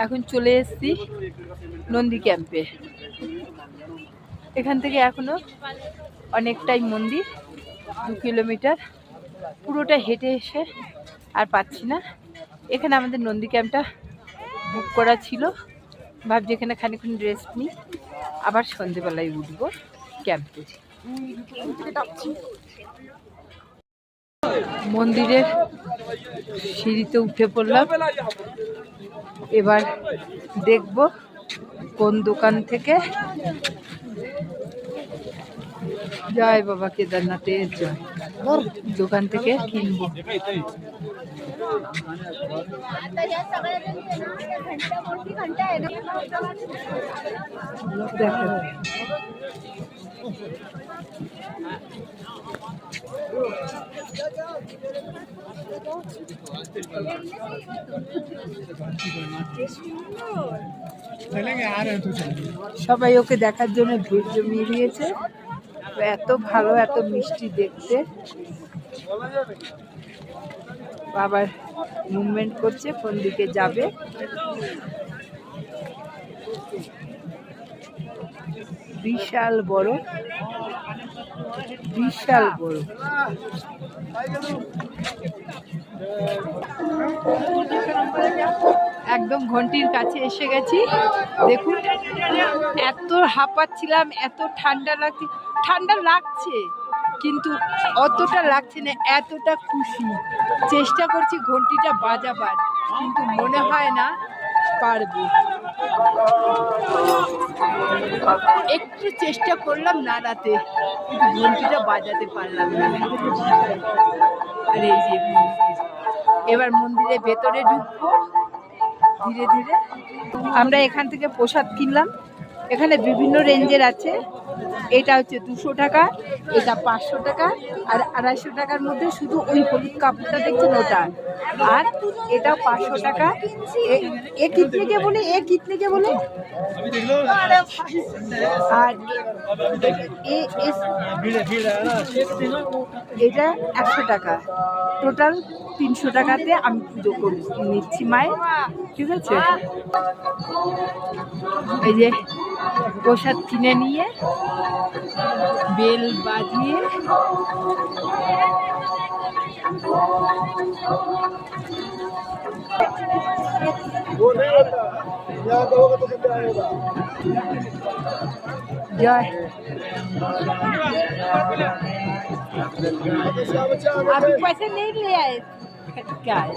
এখন চলে এসেছি নন্দী ক্যাম্পে। এখান থেকে এখনো অনেকটাই মন্দির, 2 কিলোমিটার, পুরোটা হেঁটে এসে আর পাচ্ছি না। এখানে আমাদের নন্দী ক্যাম্পটা বুক করা ছিল, ভাবছি এখানে খানিকক্ষণ রেস্ট নিই, আবার সন্ধেবেলায় উঠবো ক্যাম্পে। মন্দিরের সিঁড়িতে উঠে পড়লাম, এবার দেখব কোন দোকান থেকে, জয় বাবা কেদারনাথের জয়, দোকান থেকে কিনবো। সবাই ওকে দেখার জন্য ভিড় জমিয়ে দিয়েছে। এত ভালো, এত মিষ্টি দেখতে। বাবার মুভমেন্ট করছে কোন দিকে যাবে। বিশাল বড়, বিশাল বড়। একদম ঘন্টির কাছে এসে গেছি। দেখুন, এত হাঁপাচ্ছিলাম, এত ঠান্ডা লাগছে, ঠান্ডা লাগছে কিন্তু অতটা লাগছে না, এতটা খুশি। চেষ্টা করছি ঘন্টিটা বাজাবার, কিন্তু মনে হয় না পারবো। একটু চেষ্টা করলাম নাড়াতে, কিন্তু ঘন্টিটা বাজাতে পারলাম না। আর এই যে মন্দির, এবার মন্দিরের ভেতরে ঢুকবো ধীরে ধীরে। আমরা এখান থেকে প্রসাদ কিনলাম, এখানে বিভিন্ন রেঞ্জের আছে। এটা হচ্ছে 200 টাকা, এটা 500 টাকা, আর 250 টাকার মধ্যে শুধু ওই হলুদ কাপড়টা দেখছেন ওটা, আর এটাও 500 টাকা। এ কিতনে কে বলে, এ কিতনে কে বলে, আর এটা 100 টাকা। টোটাল 300 টাকাতে আমি পুজো নিচ্ছি মায়ের, ঠিক আছে। এই যে প্রসাদ কিনে নিয়ে বেল বাজিয়ে जय। अभी पैसे नहीं ले आए क्या है?